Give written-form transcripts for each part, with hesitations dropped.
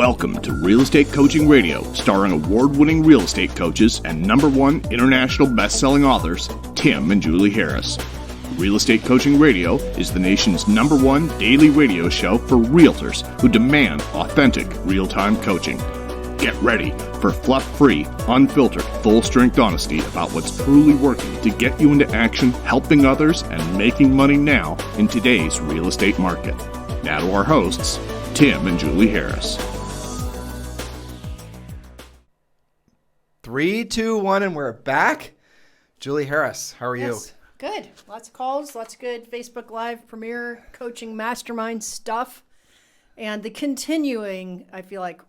Welcome to Real Estate Coaching Radio, starring award-winning real estate coaches and #1 international best-selling authors, Tim and Julie Harris. Real Estate Coaching Radio is the nation's #1 daily radio show for realtors who demand authentic, real-time coaching. Get ready for fluff-free, unfiltered, full-strength honesty about what's truly working to get you into action, helping others, and making money now in today's real estate market. Now to our hosts, Tim and Julie Harris. 3, 2, 1, and we're back. Julie Harris, how are you? Good. Lots of calls, lots of good Facebook Live Premier coaching mastermind stuff. And the continuing, I feel like,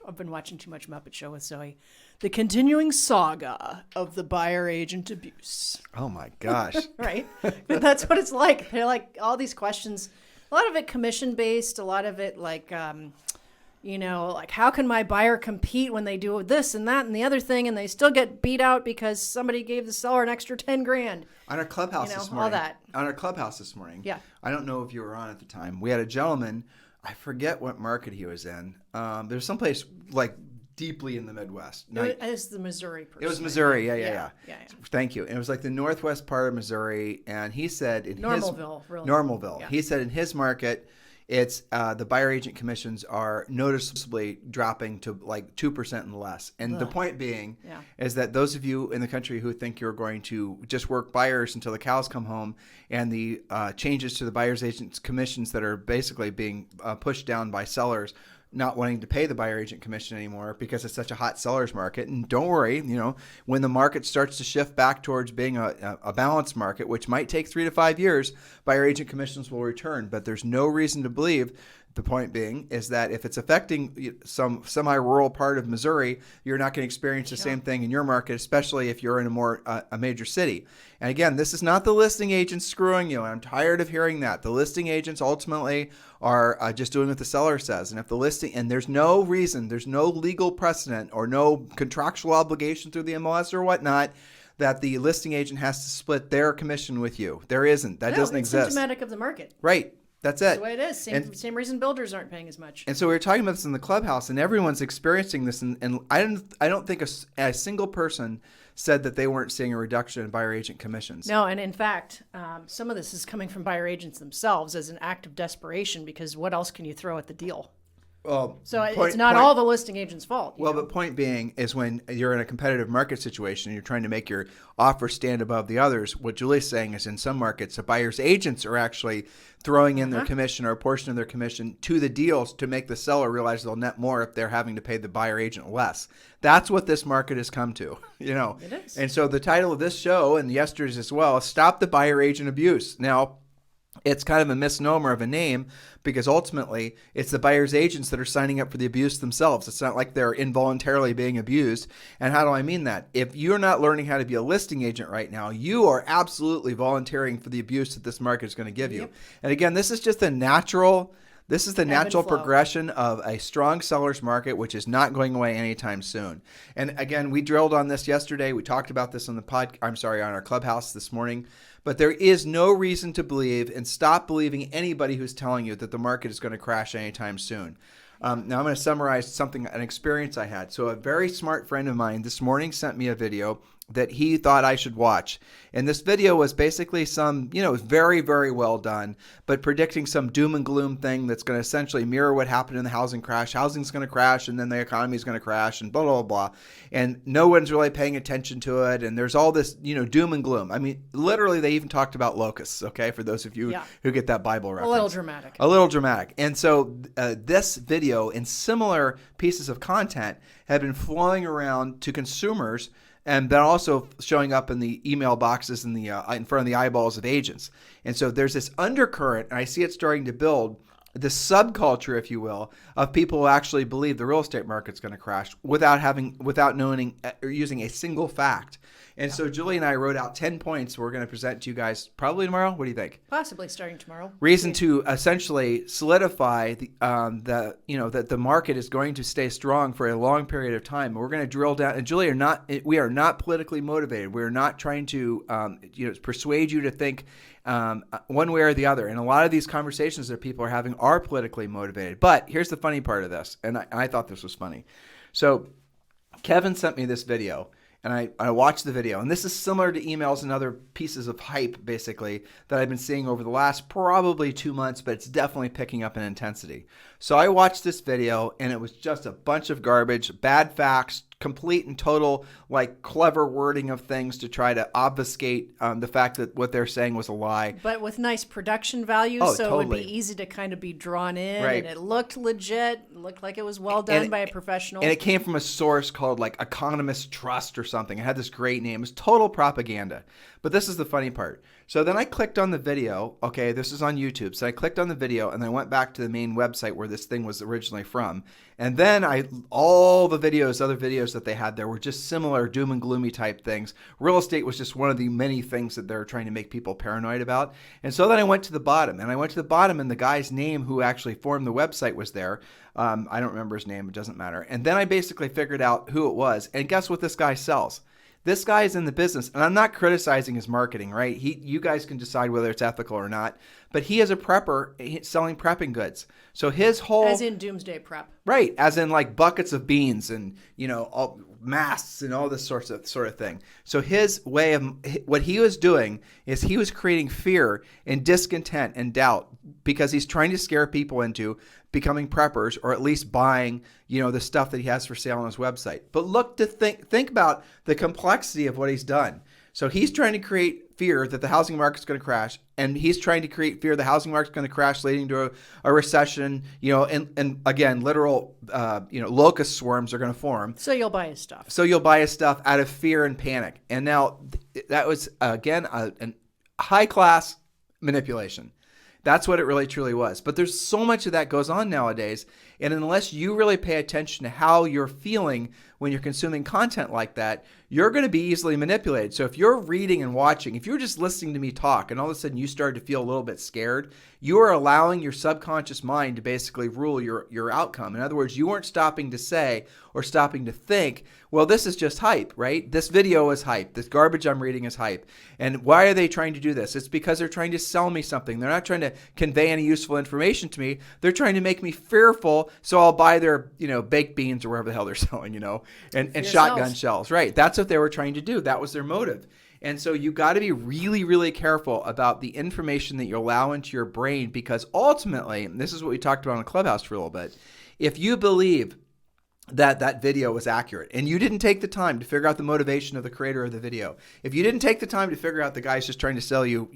I've been watching too much Muppet Show with Zoe, the continuing saga of the buyer agent abuse. Oh my gosh. Right? But that's what it's like. They're like all these questions, a lot of it commission based, a lot of it like, like how can my buyer compete when they do this and that and the other thing and they still get beat out because somebody gave the seller an extra 10 grand. On our Clubhouse this morning. All that. On our Clubhouse this morning. Yeah. I don't know if you were on at the time. We had a gentleman, I forget what market he was in. There's someplace like deeply in the Midwest. It was the Missouri person. It was Missouri. Yeah. Yeah. Thank you. And it was like the northwest part of Missouri. And he said in Normalville. Yeah. He said in his market, it's the buyer agent commissions are noticeably dropping to like 2% and less. And the point being is that those of you in the country who think you're going to just work buyers until the cows come home and the changes to the buyer's agent's commissions that are basically being pushed down by sellers not wanting to pay the buyer agent commission anymore because it's such a hot seller's market. And don't worry, when the market starts to shift back towards being a balanced market, which might take 3 to 5 years, buyer agent commissions will return. But there's no reason to believe. The point being is that if it's affecting some semi-rural part of Missouri, you're not going to experience the same thing in your market, especially if you're in a major city. And again, this is not the listing agents screwing you. I'm tired of hearing that. The listing agents ultimately are just doing what the seller says. And if the listing, and there's no reason, there's no legal precedent or no contractual obligation through the MLS or whatnot, that the listing agent has to split their commission with you. There isn't. That doesn't exist. It's symptomatic of the market. Right. That's it. That's the way it is. Same reason builders aren't paying as much. And so we were talking about this in the Clubhouse, and everyone's experiencing this. And I don't think a single person said that they weren't seeing a reduction in buyer agent commissions. No, and in fact, some of this is coming from buyer agents themselves as an act of desperation because what else can you throw at the deal? Well, it's not all the listing agent's fault. Well, but point being is when you're in a competitive market situation and you're trying to make your offer stand above the others, what Julie's saying is in some markets, the buyer's agents are actually throwing in their commission or a portion of their commission to the deals to make the seller realize they'll net more if they're having to pay the buyer agent less. That's what this market has come to, It is. And so the title of this show and yesterday's as well is Stop the Buyer Agent Abuse. Now, it's kind of a misnomer of a name because ultimately it's the buyer's agents that are signing up for the abuse themselves. It's not like they're involuntarily being abused. And how do I mean that? If you're not learning how to be a listing agent right now, you are absolutely volunteering for the abuse that this market is going to give you. Yep. And again, this is just the natural progression of a strong seller's market, which is not going away anytime soon. And again, we drilled on this yesterday. We talked about this on on our Clubhouse this morning. But there is no reason to believe and stop believing anybody who's telling you that the market is going to crash anytime soon. Now I'm going to summarize an experience I had. So a very smart friend of mine this morning sent me a video that he thought I should watch. And this video was basically it was very, very well done, but predicting some doom and gloom thing that's going to essentially mirror what happened in the housing crash. Housing's going to crash and then the economy is going to crash and blah, blah, blah. And no one's really paying attention to it. And there's all this, doom and gloom. I mean, literally they even talked about locusts, okay, for those of you who get that Bible reference. A little dramatic. And so this video and similar pieces of content have been flowing around to consumers and then also showing up in the email boxes in front of the eyeballs of agents. And so there's this undercurrent, and I see it starting to build, this subculture, if you will, of people who actually believe the real estate market's going to crash without knowing or using a single fact. And so Julie and I wrote out 10 points we're going to present to you guys probably tomorrow. What do you think? Possibly starting tomorrow. Reason to essentially solidify that the market is going to stay strong for a long period of time. We're going to drill down. And Julie, we are not politically motivated. We're not trying to persuade you to think one way or the other. And a lot of these conversations that people are having are politically motivated. But here's the funny part of this, and I thought this was funny. So Kevin sent me this video, and I watched the video. And this is similar to emails and other pieces of hype, basically, that I've been seeing over the last probably 2 months, but it's definitely picking up in intensity. So I watched this video, and it was just a bunch of garbage, bad facts, complete and total, like, clever wording of things to try to obfuscate the fact that what they're saying was a lie. But with nice production value, Oh, so totally. it would be easy to kind of be drawn in. Right. And it looked legit, looked like it was well done by a professional. And it came from a source called, like, Economist Trust or something. It had this great name. It was total propaganda. But this is the funny part. So then I clicked on the video. Okay, this is on YouTube. So I clicked on the video, and then I went back to the main website where this thing was originally from. And then all the other videos that they had there were just similar doom and gloomy type things. Real estate was just one of the many things that they're trying to make people paranoid about. And so then I went to the bottom, and the guy's name who actually formed the website was there. I don't remember his name. It doesn't matter. And then I basically figured out who it was. And guess what this guy sells? This guy is in the business, and I'm not criticizing his marketing, right? You guys can decide whether it's ethical or not, but he is a prepper selling prepping goods. So his whole... As in Doomsday Prep. Right, as in like buckets of beans and, all masks and all this sort of thing. So his way of... What he was doing is he was creating fear and discontent and doubt because he's trying to scare people into becoming preppers or at least buying, the stuff that he has for sale on his website. But think about the complexity of what he's done. So he's trying to create fear that the housing market's going to crash, and he's trying to create fear the housing market's going to crash, leading to a recession, and again, literal, locust swarms are going to form. So you'll buy his stuff. So you'll buy his stuff out of fear and panic. And now that was, again, a high-class manipulation. That's what it really truly was. But there's so much of that goes on nowadays. And unless you really pay attention to how you're feeling when you're consuming content like that, you're going to be easily manipulated. So if you're reading and watching, if you're just listening to me talk and all of a sudden you start to feel a little bit scared, you are allowing your subconscious mind to basically rule your outcome. In other words, you weren't stopping to say or stopping to think, well, this is just hype, right? This video is hype. This garbage I'm reading is hype. And why are they trying to do this? It's because they're trying to sell me something. They're not trying to convey any useful information to me. They're trying to make me fearful so I'll buy their, baked beans or whatever the hell they're selling, and shotgun shells. Right. That's what they were trying to do. That was their motive. And so you got to be really, really careful about the information that you allow into your brain, because ultimately, and this is what we talked about on Clubhouse for a little bit, if you believe that video was accurate and you didn't take the time to figure out the motivation of the creator of the video, if you didn't take the time to figure out the guy's just trying to sell you,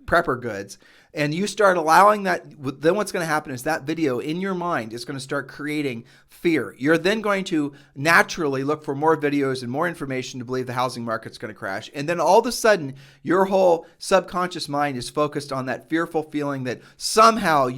prepper goods, and you start allowing that, then what's going to happen is that video in your mind is going to start creating fear. You're then going to naturally look for more videos and more information to believe the housing market's going to crash. And then all of a sudden, your whole subconscious mind is focused on that fearful feeling that somehow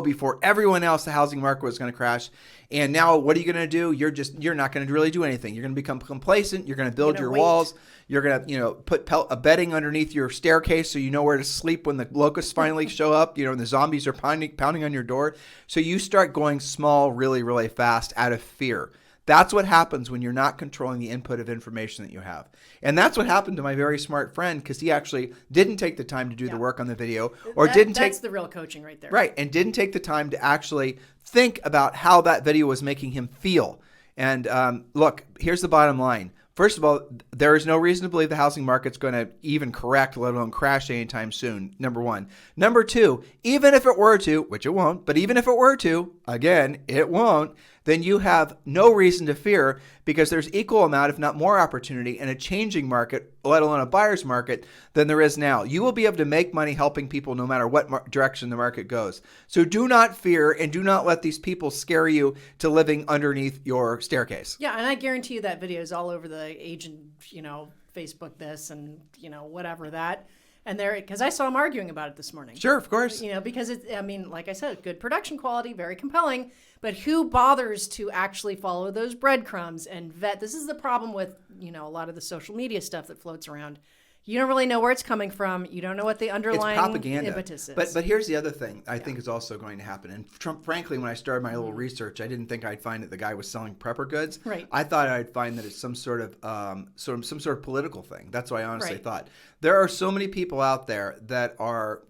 before everyone else the housing market was going to crash. And now what are you going to do? You're not going to really do anything. You're going to become complacent. You're going to build your walls. You're going to, put a bedding underneath your staircase so you know where to sleep when the locusts finally show up, and the zombies are pounding on your door. So you start going small really, really fast out of fear. That's what happens when you're not controlling the input of information that you have. And that's what happened to my very smart friend, because he actually didn't take the time to do the work on the video, That's the real coaching right there. Right, and didn't take the time to actually think about how that video was making him feel. And look, here's the bottom line. First of all, there is no reason to believe the housing market's going to even correct, let alone crash anytime soon, number one. Number two, even if it were to, which it won't, but even if it were to, again, it won't, then you have no reason to fear, because there's equal amount, if not more, opportunity in a changing market, let alone a buyer's market, than there is now. You will be able to make money helping people no matter what direction the market goes. So do not fear, and do not let these people scare you to living underneath your staircase. Yeah, and I guarantee you that video is all over the agent, Facebook this and, whatever that. And because I saw him arguing about it this morning. Sure, of course. Because like I said, good production quality, very compelling, but who bothers to actually follow those breadcrumbs and vet? This is the problem with, a lot of the social media stuff that floats around. you don't really know where it's coming from. You don't know what the underlying It's propaganda. impetus is. But here's the other thing I think is also going to happen. And frankly, when I started my little research, I didn't think I'd find that the guy was selling prepper goods. Right. I thought I'd find that it's some sort of some sort of political thing. That's what I honestly Right. thought. There are so many people out there that are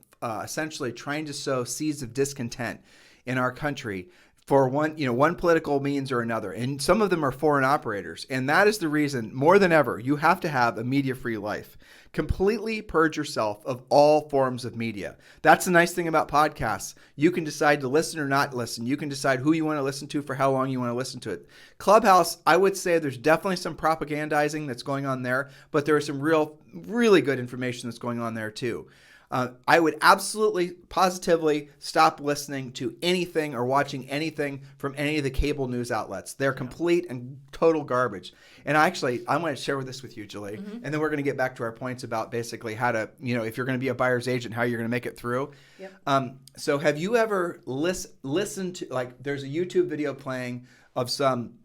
essentially trying to sow seeds of discontent in our country for one political means or another. And some of them are foreign operators. And that is the reason, more than ever, you have to have a media-free life. Completely purge yourself of all forms of media. That's the nice thing about podcasts. You can decide to listen or not listen. You can decide who you want to listen to for how long you want to listen to it. Clubhouse, I would say there's definitely some propagandizing that's going on there, but there is some really good information that's going on there too. I would absolutely, positively stop listening to anything or watching anything from any of the cable news outlets. They're complete and total garbage. And actually, I want to share this with you, Julie, and then we're going to get back to our points about basically how to, if you're going to be a buyer's agent, how you're going to make it through. Yep. So have you ever listened to, like, there's a YouTube video playing of some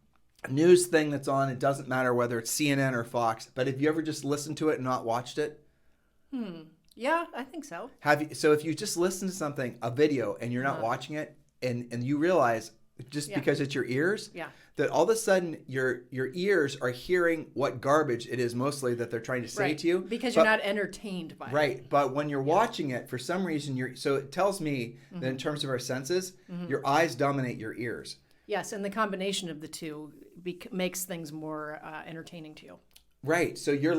news thing that's on. It doesn't matter whether it's CNN or Fox, but have you ever just listened to it and not watched it? Yeah, I think so. So if you just listen to something, a video, and you're not watching it, and you realize just because it's your ears, that all of a sudden your ears are hearing what garbage it is mostly that they're trying to say to you. Because you're not entertained by it. Right. But when you're watching it, for some reason, so it tells me that in terms of our senses, your eyes dominate your ears. Yes, and the combination of the two makes things more entertaining to you. Right. So you're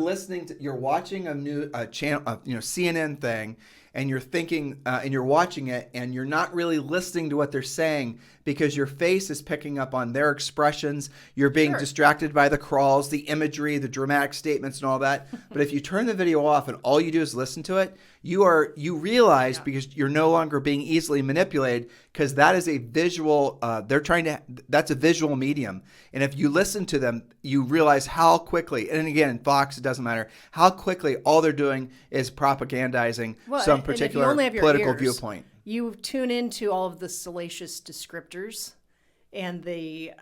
you're watching a channel, CNN thing, and you're thinking, and you're watching it, and you're not really listening to what they're saying because your face is picking up on their expressions. You're being distracted by the crawls, the imagery, the dramatic statements, and all that. But if you turn the video off and all you do is listen to it, you realize because you're no longer being easily manipulated because that is a visual. That's a visual medium, and if you listen to them, you realize how quickly. And again, Fox, it doesn't matter how quickly. All they're doing is propagandizing some particular political viewpoint. You tune into all of the salacious descriptors and the,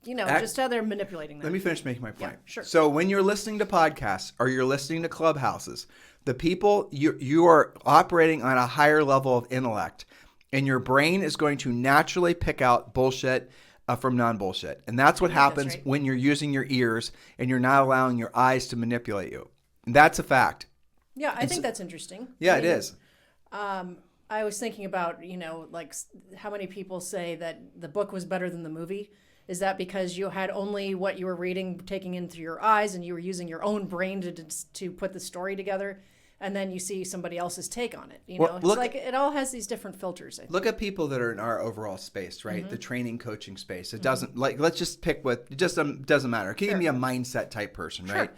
just how they're manipulating them. Let me finish making my point. Yeah, sure. So when you're listening to podcasts or you're listening to Clubhouses, the people, you are operating on a higher level of intellect, and your brain is going to naturally pick out bullshit from non-bullshit. And that's what happens when you're using your ears and you're not allowing your eyes to manipulate you. And that's a fact. Yeah, I think that's interesting. Yeah, it is. I was thinking about, like how many people say that the book was better than the movie. Is that because you had only what you were reading taking in through your eyes and you were using your own brain to put the story together? And then you see somebody else's take on it. It's like it all has these different filters. I think. Look at people that are in our overall space, right? The training, coaching space. It doesn't let's just pick it just doesn't matter. It can be a mindset type person, right?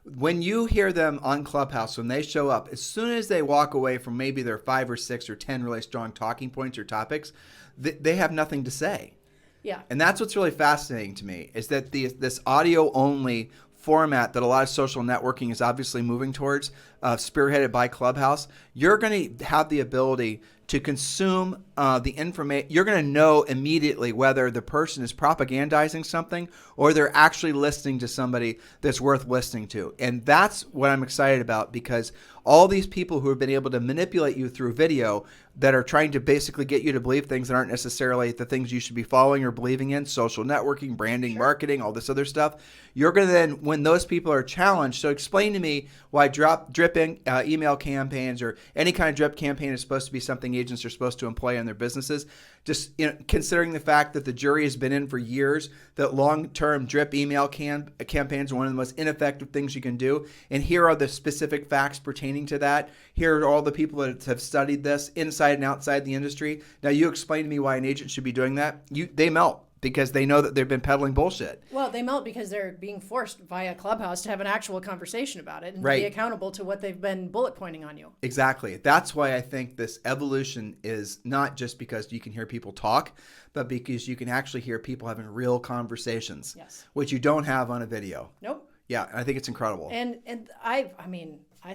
When you hear them on Clubhouse, when they show up, as soon as they walk away from maybe their 5 or 6 or 10 really strong talking points or topics, they have nothing to say. Yeah. And that's what's really fascinating to me is that this audio only format that a lot of social networking is obviously moving towards, spearheaded by Clubhouse, you're going to have the ability to consume the information. You're going to know immediately whether the person is propagandizing something or they're actually listening to somebody that's worth listening to. And that's what I'm excited about because all these people who have been able to manipulate you through video that are trying to basically get you to believe things that aren't necessarily the things you should be following or believing in, social networking, branding, marketing, all this other stuff, you're going to then, when those people are challenged, so explain to me why dripping email campaigns or any kind of drip campaign is supposed to be something agents are supposed to employ in their businesses. Just considering the fact that the jury has been in for years, that long-term drip email campaigns are one of the most ineffective things you can do. And here are the specific facts pertaining to that. Here are all the people that have studied this inside and outside the industry. Now you explain to me why an agent should be doing that. They melt because they know that they've been peddling bullshit. Well, they melt because they're being forced via Clubhouse to have an actual conversation about it and be accountable to what they've been bullet pointing on you. Exactly. That's why I think this evolution is not just because you can hear people talk, but because you can actually hear people having real conversations, which you don't have on a video. Nope. Yeah, I think it's incredible. And I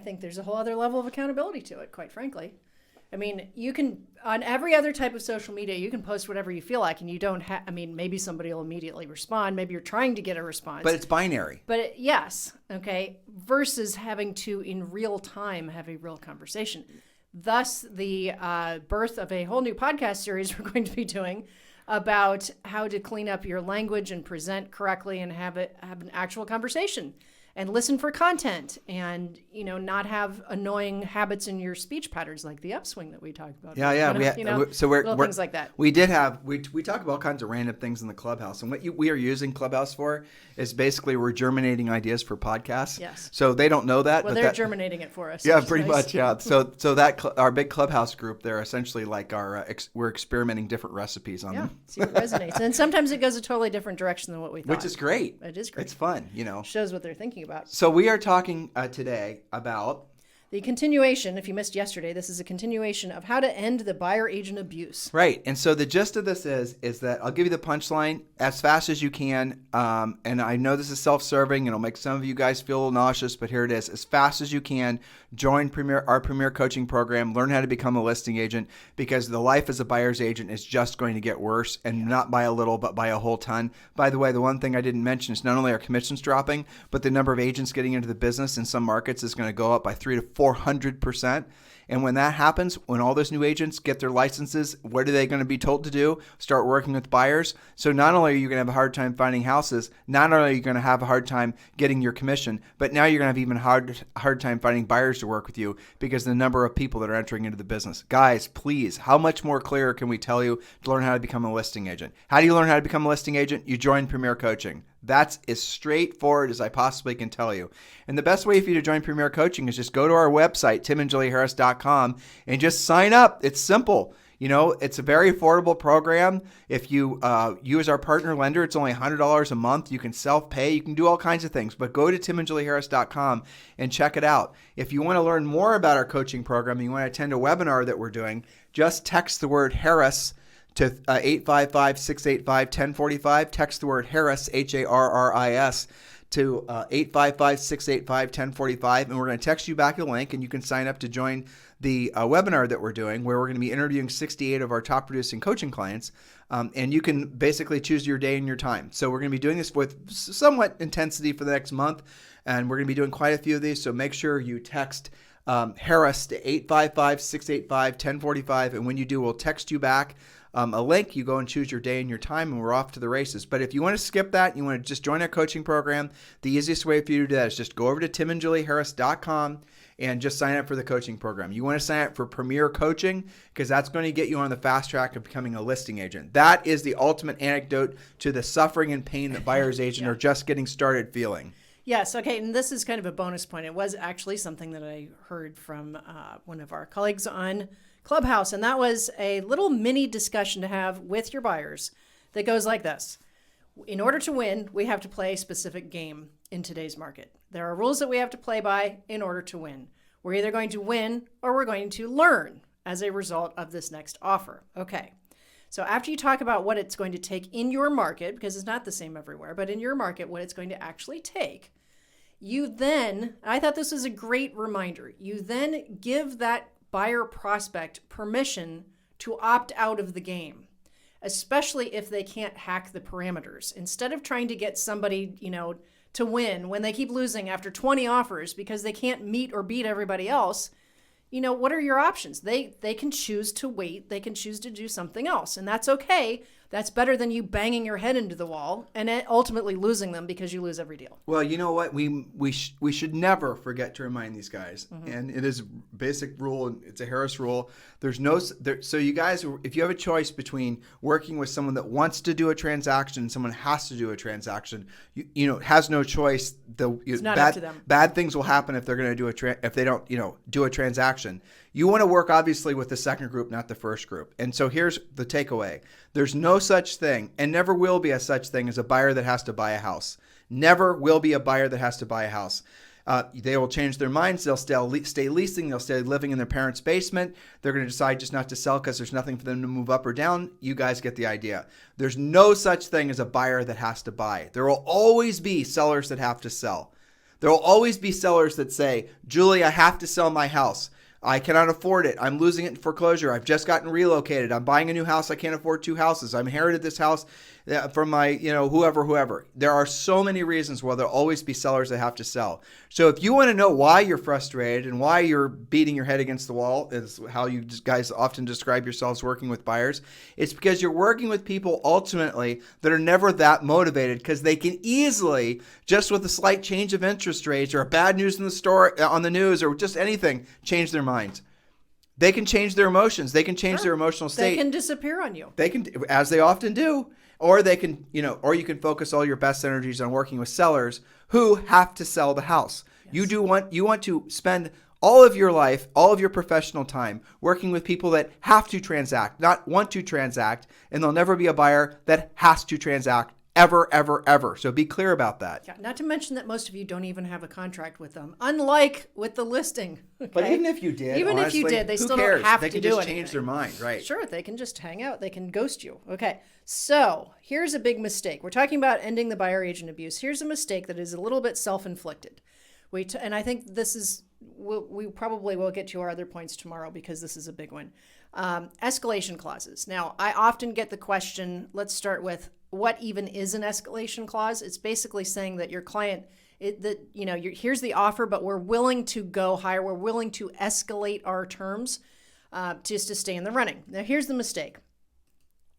think there's a whole other level of accountability to it, quite frankly. I mean, you can, on every other type of social media, you can post whatever you feel like, and you don't have, I mean, maybe somebody will immediately respond. Maybe you're trying to get a response. But it's binary. But yes, okay, versus having to, in real time, have a real conversation. Thus, the birth of a whole new podcast series we're going to be doing about how to clean up your language and present correctly and have an actual conversation. And listen for content, and not have annoying habits in your speech patterns like the upswing that we talked about. So we're things like that. We talk about all kinds of random things in the Clubhouse, and what we are using Clubhouse for is basically we're germinating ideas for podcasts. Yes. So they don't know that. Well, they're germinating it for us. Yeah, pretty much. Yeah. So that our big Clubhouse group, they're essentially like our we're experimenting different recipes on them. See what resonates, and sometimes it goes a totally different direction than what we thought. Which is great. It is great. It's fun. Shows what they're thinking about. So we are talking today about the continuation. If you missed yesterday, this is a continuation of how to end the buyer agent abuse. Right. And so the gist of this is that I'll give you the punchline as fast as you can. And I know this is self-serving and it'll make some of you guys feel a little nauseous, but here it is. As fast as you can, join our Premier Coaching Program, learn how to become a listing agent, because the life as a buyer's agent is just going to get worse, and not by a little, but by a whole ton. By the way, the one thing I didn't mention is not only are commissions dropping, but the number of agents getting into the business in some markets is going to go up by 300 to 400%. And when that happens, when all those new agents get their licenses, what are they going to be told to do? Start working with buyers. So not only are you going to have a hard time finding houses, not only are you going to have a hard time getting your commission, but now you're going to have even hard time finding buyers to work with you because of the number of people that are entering into the business. Guys, please, how much more clear can we tell you to learn how to become a listing agent? How do you learn how to become a listing agent? You join Premier Coaching. That's as straightforward as I possibly can tell you. And the best way for you to join Premier Coaching is just go to our website, timandjulieharris.com, and just sign up. It's simple. It's a very affordable program. If you use our partner lender, it's only $100 a month. You can self-pay. You can do all kinds of things. But go to timandjulieharris.com and check it out. If you want to learn more about our coaching program and you want to attend a webinar that we're doing, just text the word Harris to 855-685-1045. Text the word Harris, Harris, to 855-685-1045. And we're going to text you back a link, and you can sign up to join the webinar that we're doing, where we're going to be interviewing 68 of our top producing coaching clients. And you can basically choose your day and your time. So we're going to be doing this with somewhat intensity for the next month. And we're going to be doing quite a few of these. So make sure you text Harris to 855-685-1045. And when you do, we'll text you back a link. You go and choose your day and your time, and we're off to the races. But if you want to skip that, you want to just join our coaching program, the easiest way for you to do that is just go over to timandjulieharris.com and just sign up for the coaching program. You want to sign up for Premier Coaching, because that's going to get you on the fast track of becoming a listing agent. That is the ultimate antidote to the suffering and pain that buyer's agents are just getting started feeling. Yes. Okay. And this is kind of a bonus point. It was actually something that I heard from one of our colleagues on Clubhouse, and that was a little mini discussion to have with your buyers that goes like this. In order to win, we have to play a specific game in today's market. There are rules that we have to play by in order to win. We're either going to win or we're going to learn as a result of this next offer. Okay. So after you talk about what it's going to take in your market, because it's not the same everywhere, but in your market, what it's going to actually take, you then, I thought this was a great reminder, you then give that buyer prospect permission to opt out of the game, especially if they can't hack the parameters. Instead of trying to get somebody, to win when they keep losing after 20 offers because they can't meet or beat everybody else, what are your options? They can choose to wait. They can choose to do something else, and that's okay. That's better than you banging your head into the wall and ultimately losing them because you lose every deal. Well, you know what? We should never forget to remind these guys, and it is a basic rule, and it's a Harris rule. So you guys, if you have a choice between working with someone that wants to do a transaction and someone has to do a transaction, has no choice. It's not up to them. Bad things will happen if they're going to do if they don't do a transaction. You want to work obviously with the second group, not the first group. And so here's the takeaway. There's no such thing, and never will be a such thing, as a buyer that has to buy a house. Never will be a buyer that has to buy a house. They will change their minds. They'll stay leasing. They'll stay living in their parents' basement. They're going to decide just not to sell because there's nothing for them to move up or down. You guys get the idea. There's no such thing as a buyer that has to buy. There will always be sellers that have to sell. There will always be sellers that say, Julie, I have to sell my house. I cannot afford it. I'm losing it in foreclosure. I've just gotten relocated. I'm buying a new house. I can't afford 2 houses. I inherited this house from my, whoever. There are so many reasons why there'll always be sellers that have to sell. So if you want to know why you're frustrated and why you're beating your head against the wall, is how you guys often describe yourselves working with buyers, it's because you're working with people ultimately that are never that motivated, because they can easily, just with a slight change of interest rates or bad news in the store, on the news, or just anything, change their minds. They can change their emotions. They can change their emotional state. They can disappear on you. They can, as they often do. Or they can, or you can focus all your best energies on working with sellers who have to sell the house. Yes. You want to spend all of your life, all of your professional time working with people that have to transact, not want to transact, and there'll never be a buyer that has to transact ever, ever, ever. So be clear about that. Yeah, not to mention that most of you don't even have a contract with them, unlike with the listing. Okay? But even if you did, honestly, they still don't have to do anything. They can just change their mind, right? Sure, they can just hang out. They can ghost you. Okay, so here's a big mistake. We're talking about ending the buyer agent abuse. Here's a mistake that is a little bit self-inflicted. And I think this is, we probably will get to our other points tomorrow because this is a big one. Escalation clauses. Now, I often get the question, let's start with, what even is an escalation clause? It's basically saying that your client, here's the offer, but we're willing to go higher. We're willing to escalate our terms just to stay in the running. Now, here's the mistake.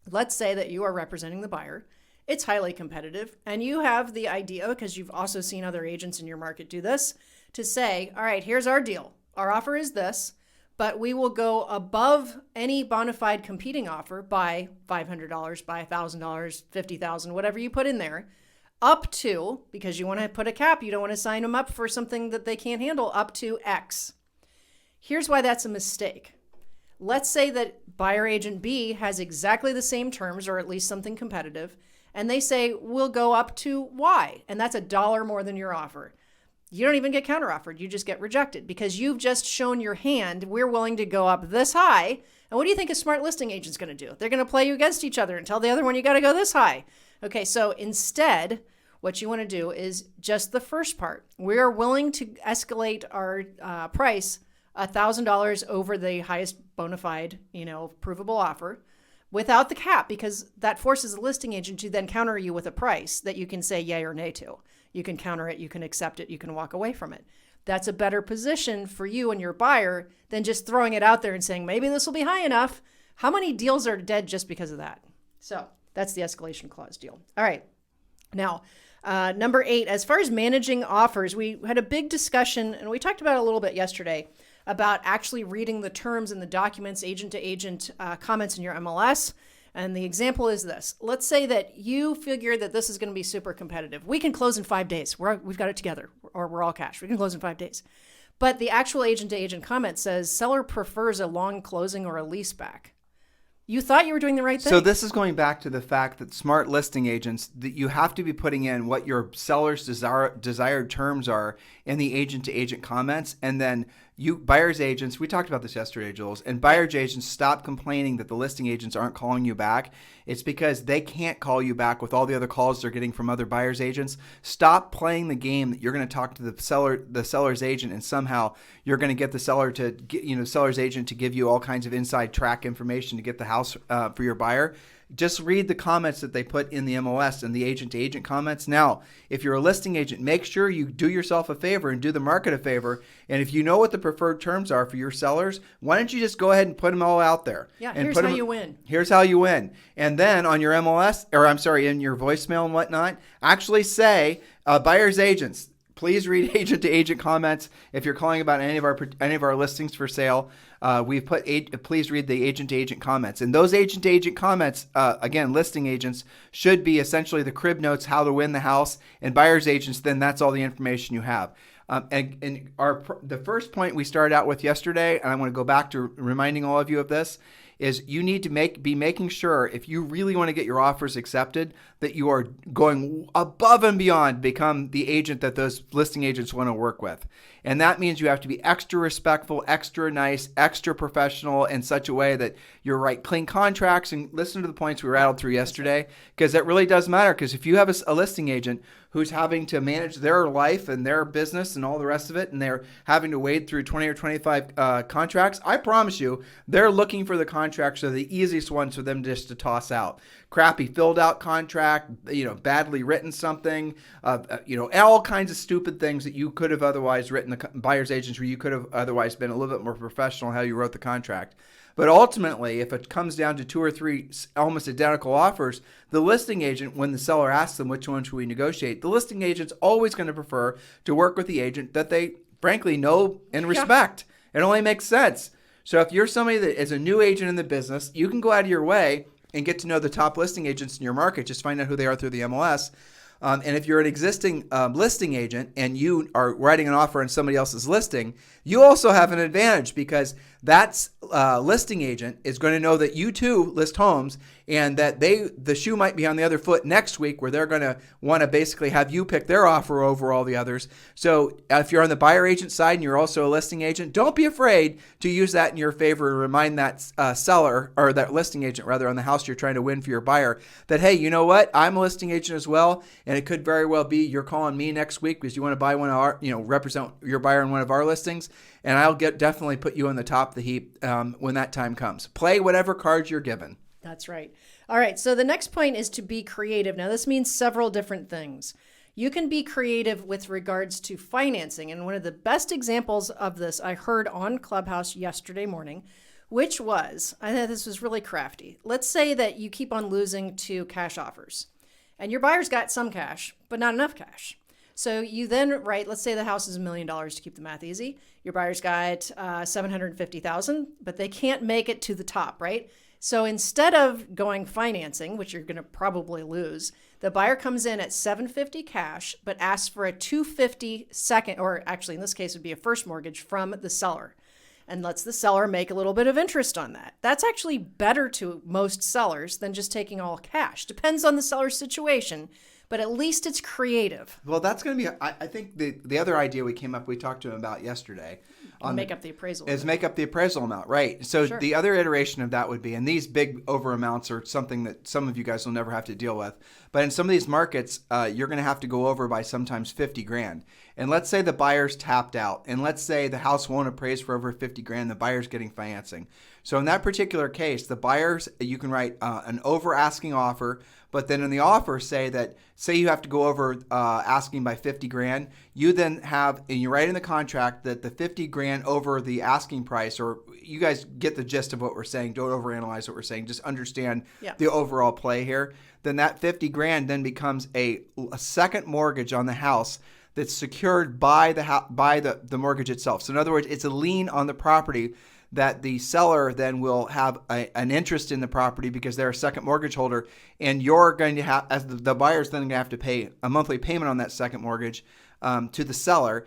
Let's say that you are representing the buyer. It's highly competitive, and you have the idea, because you've also seen other agents in your market do this, to say, all right, here's our deal. Our offer is this, but we will go above any bona fide competing offer by $500, by $1,000, $50,000, whatever you put in there, up to, because you want to put a cap, you don't want to sign them up for something that they can't handle, up to X. Here's why that's a mistake. Let's say that buyer agent B has exactly the same terms, or at least something competitive, and they say, we'll go up to Y, and that's $1 more than your offer. You don't even get counteroffered. You just get rejected because you've just shown your hand. We're willing to go up this high. And what do you think a smart listing agent's going to do? They're going to play you against each other and tell the other one, you got to go this high. Okay, so instead, what you want to do is just the first part. We are willing to escalate our price $1,000 over the highest bona fide, provable offer without the cap, because that forces a listing agent to then counter you with a price that you can say yay or nay to. You can counter it, you can accept it, you can walk away from it. That's a better position for you and your buyer than just throwing it out there and saying, maybe this will be high enough. How many deals are dead just because of that? So that's the escalation clause deal. All right. Now, number 8, as far as managing offers, we had a big discussion, and we talked about it a little bit yesterday, about actually reading the terms and the documents, agent-to-agent comments in your MLS. And the example is this. Let's say that you figure that this is going to be super competitive. We can close in 5 days. We've got it together, or we're all cash. We can close in 5 days. But the actual agent-to-agent comment says seller prefers a long closing or a lease back. You thought you were doing the right thing. So this is going back to the fact that smart listing agents, that you have to be putting in what your seller's desired terms are in the agent-to-agent comments, and then buyer's agents, we talked about this yesterday, Jules, and buyer's agents stop complaining that the listing agents aren't calling you back. It's because they can't call you back with all the other calls they're getting from other buyer's agents. Stop playing the game that you're going to talk to the seller's agent, and somehow you're going to get the seller to get, seller's agent to give you all kinds of inside track information to get the house for your buyer. Just read the comments that they put in the MLS and the agent-to-agent comments. Now, if you're a listing agent, make sure you do yourself a favor and do the market a favor. And if you know what the preferred terms are for your sellers, why don't you just go ahead and put them all out there? Yeah, and here's how you win. Here's how you win. And then on your MLS, in your voicemail and whatnot, actually say, buyer's agents, please read agent-to-agent comments. If you're calling about any of our listings for sale, we've put please read the agent-to-agent comments. And those agent-to-agent comments, again, listing agents should be essentially the crib notes, how to win the house, and buyer's agents. Then that's all the information you have. And the first point we started out with yesterday, and I want to go back to reminding all of you of this, is you need to be making sure, if you really want to get your offers accepted, that you are going above and beyond to become the agent that those listing agents want to work with. And that means you have to be extra respectful, extra nice, extra professional in such a way that you write clean contracts, and listen to the points we rattled through yesterday, because that really does matter. Because if you have a listing agent who's having to manage their life and their business and all the rest of it, and they're having to wade through 20 or 25 contracts, I promise you, they're looking for the contracts that are the easiest ones for them just to toss out. Crappy filled out contract, badly written something, all kinds of stupid things that you could have otherwise written, the buyer's agents where you could have otherwise been a little bit more professional how you wrote the contract. But ultimately, if it comes down to 2 or 3 almost identical offers, the listing agent, when the seller asks them which one should we negotiate, the listing agent's always going to prefer to work with the agent that they frankly know and respect. It only makes sense. So if you're somebody that is a new agent in the business, you can go out of your way and get to know the top listing agents in your market. Just find out who they are through the MLS. And if you're an existing listing agent and you are writing an offer on somebody else's listing, you also have an advantage because that listing agent is going to know that you too list homes and that the shoe might be on the other foot next week where they're going to want to basically have you pick their offer over all the others. So if you're on the buyer agent side and you're also a listing agent, don't be afraid to use that in your favor and remind that seller or that listing agent rather on the house you're trying to win for your buyer that, hey, you know what? I'm a listing agent as well. And it could very well be you're calling me next week because you want to buy one of our, represent your buyer in one of our listings. And I'll definitely put you on the top of the heap when that time comes. Play whatever cards you're given. That's right. All right. So the next point is to be creative. Now, this means several different things. You can be creative with regards to financing. And one of the best examples of this I heard on Clubhouse yesterday morning, which was, I thought this was really crafty. Let's say that you keep on losing to cash offers and your buyer's got some cash, but not enough cash. So you then write, let's say the house is $1 million to keep the math easy. Your buyer's got $750,000, but they can't make it to the top, right? So instead of going financing, which you're going to probably lose, the buyer comes in at $750 cash, but asks for a $250 second, or actually in this case would be a first mortgage from the seller, and lets the seller make a little bit of interest on that. That's actually better to most sellers than just taking all cash. Depends on the seller's situation, but at least it's creative. Well, that's going to be, I think the other idea we talked to him about yesterday. Make up the appraisal. Is make up the appraisal amount, right. So Sure. The other iteration of that would be, and these big over amounts are something that some of you guys will never have to deal with, but in some of these markets, you're going to have to go over by sometimes $50,000. And let's say the buyer's tapped out, and let's say the house won't appraise for over $50,000, the buyer's getting financing. So in that particular case, the buyers, you can write an over asking offer, but then in the offer say you have to go over asking by $50,000, you then have, and you write in the contract that the $50,000 over the asking price, or you guys get the gist of what we're saying, don't overanalyze what we're saying, just understand the overall play here. Then that $50,000 then becomes a second mortgage on the house that's secured by the mortgage itself. So in other words, it's a lien on the property that the seller then will have an interest in the property because they're a second mortgage holder, and you're going to have, as the buyer's then going to have to pay a monthly payment on that second mortgage to the seller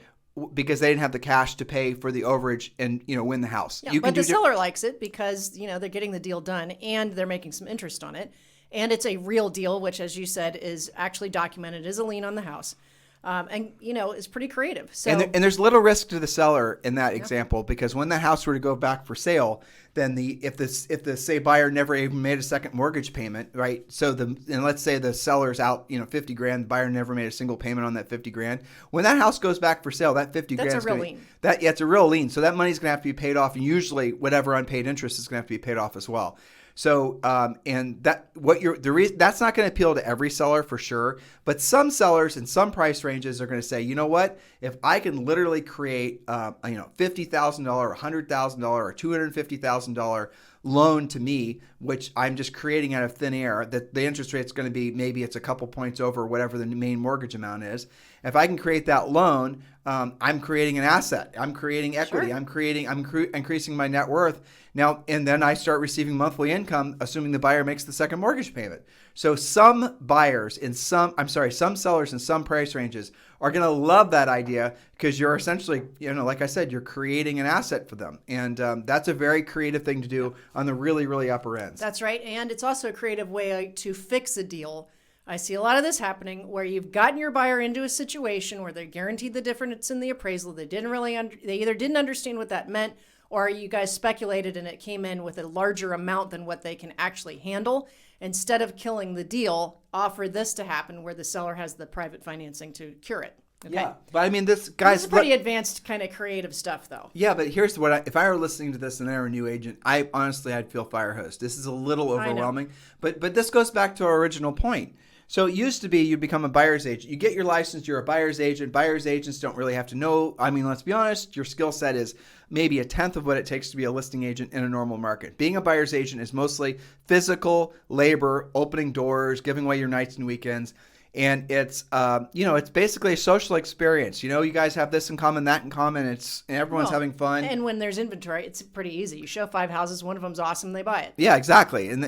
because they didn't have the cash to pay for the overage and win the house. Yeah, but the seller likes it because they're getting the deal done and they're making some interest on it, and it's a real deal, which, as you said, is actually documented as a lien on the house. And it's pretty creative. So and there's little risk to the seller in that example because when the house were to go back for sale, then if the say buyer never even made a second mortgage payment, right? So and let's say the seller's out $50,000, the buyer never made a single payment on that $50,000. When that house goes back for sale, that $50,000 that's a real lien. It's a real lien. So that money's going to have to be paid off, and usually whatever unpaid interest is going to have to be paid off as well. So, and that's not going to appeal to every seller for sure, but some sellers in some price ranges are going to say, you know what, if I can literally create, $50,000 or $100,000 or $250,000 loan to me, which I'm just creating out of thin air, that the interest rate's going to be, maybe it's a couple points over whatever the main mortgage amount is. If I can create that loan, I'm creating an asset. I'm creating equity. Sure. I'm increasing my net worth. Now, and then I start receiving monthly income, assuming the buyer makes the second mortgage payment. So some sellers in some price ranges are going to love that idea because you're essentially, like I said, you're creating an asset for them. And that's a very creative thing to do on the really, really upper ends. That's right. And it's also a creative way to fix a deal. I see a lot of this happening where you've gotten your buyer into a situation where they're guaranteed the difference in the appraisal. They either didn't understand what that meant, or you guys speculated and it came in with a larger amount than what they can actually handle. instead of killing the deal, offer this to happen where the seller has the private financing to cure it. Okay? Yeah, but I mean, this guy's This is pretty advanced kind of creative stuff, though. Yeah, but here's what if I were listening to this and I were a new agent, I'd feel fire hosed. This is a little overwhelming, but this goes back to our original point. So it used to be you'd become a buyer's agent. You get your license, you're a buyer's agent. Buyer's agents don't really have to know. I mean, let's be honest, your skill set is maybe a tenth of what it takes to be a listing agent in a normal market. Being a buyer's agent is mostly physical labor, opening doors, giving away your nights and weekends. And it's, it's basically a social experience. You guys have this in common, that in common. And everyone's having fun. And when there's inventory, it's pretty easy. You show 5 houses, one of them's awesome, they buy it. Yeah, exactly. And,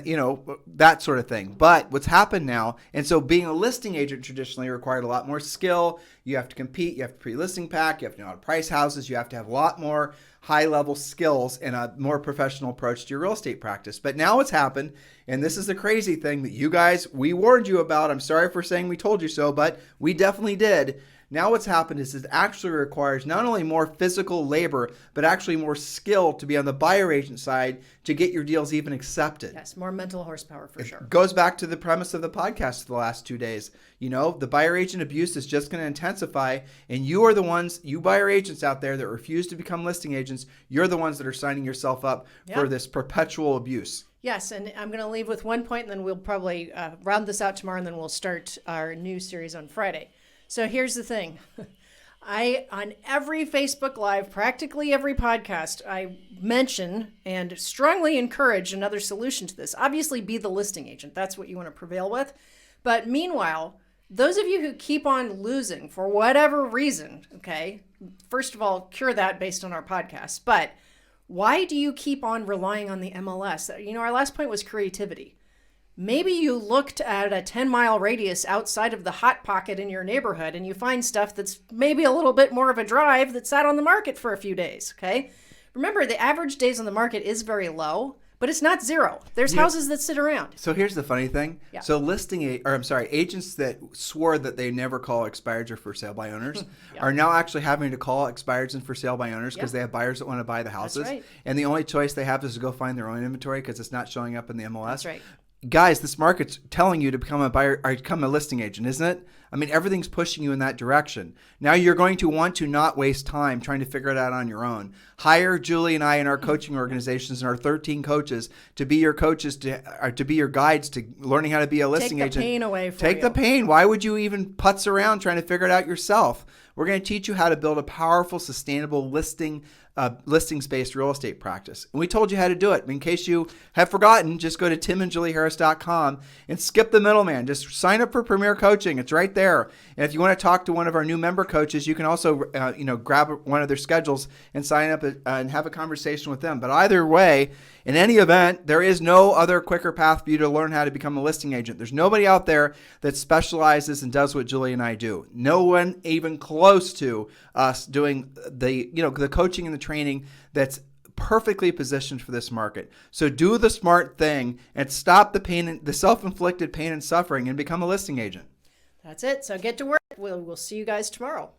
that sort of thing. But what's happened now, and so being a listing agent traditionally required a lot more skill. You have to compete. You have to pre-listing pack. You have to know how to price houses. You have to have a lot more high-level skills and a more professional approach to your real estate practice. But now what's happened, and this is the crazy thing that you guys, we warned you about. I'm sorry for saying we told you so, but we definitely did. Now what's happened is it actually requires not only more physical labor, but actually more skill to be on the buyer agent side to get your deals even accepted. Yes, more mental horsepower for sure. It goes back to the premise of the podcast the last 2 days. The buyer agent abuse is just going to intensify, and you are the ones, you buyer agents out there that refuse to become listing agents, you're the ones that are signing yourself up for this perpetual abuse. Yes, and I'm going to leave with one point, and then we'll probably round this out tomorrow, and then we'll start our new series on Friday. So here's the thing. On every Facebook Live, practically every podcast, I mention and strongly encourage another solution to this. Obviously, be the listing agent. That's what you want to prevail with. But meanwhile, those of you who keep on losing for whatever reason, okay, first of all, cure that based on our podcast. But why do you keep on relying on the MLS? Our last point was creativity. Maybe you looked at a 10-mile radius outside of the hot pocket in your neighborhood and you find stuff that's maybe a little bit more of a drive that sat on the market for a few days, okay? Remember, the average days on the market is very low, but it's not zero. There's houses that sit around. So here's the funny thing. Yeah. So agents that swore that they never call expireds or for sale by owners are now actually having to call expireds and for sale by owners because they have buyers that want to buy the houses. That's right. And the only choice they have is to go find their own inventory because it's not showing up in the MLS. That's right. Guys, this market's telling you to become a buyer or become a listing agent, isn't it? I mean, everything's pushing you in that direction. Now you're going to want to not waste time trying to figure it out on your own. Hire Julie and I in our coaching organizations and our 13 coaches to be your coaches, to be your guides to learning how to be a listing agent. Take the pain away from Take you. the pain. Why would you even putz around trying to figure it out yourself? We're going to teach you how to build a powerful, sustainable listings-based real estate practice. And we told you how to do it. In case you have forgotten, just go to timandjulieharris.com and skip the middleman. Just sign up for Premier Coaching. It's right there. And if you want to talk to one of our new member coaches, you can also grab one of their schedules and sign up and have a conversation with them. But either way, in any event, there is no other quicker path for you to learn how to become a listing agent. There's nobody out there that specializes and does what Julie and I do. No one even close to us doing the coaching and the training that's perfectly positioned for this market. So do the smart thing and stop the pain, the self-inflicted pain and suffering, and become a listing agent. That's it. So get to work. We'll see you guys tomorrow.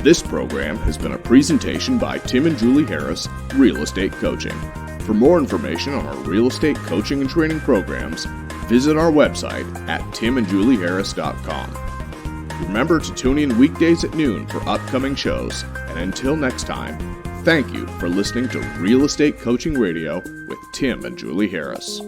This program has been a presentation by Tim and Julie Harris, Real Estate Coaching. For more information on our real estate coaching and training programs, visit our website at timandjulieharris.com. Remember to tune in weekdays at noon for upcoming shows, and until next time, thank you for listening to Real Estate Coaching Radio with Tim and Julie Harris.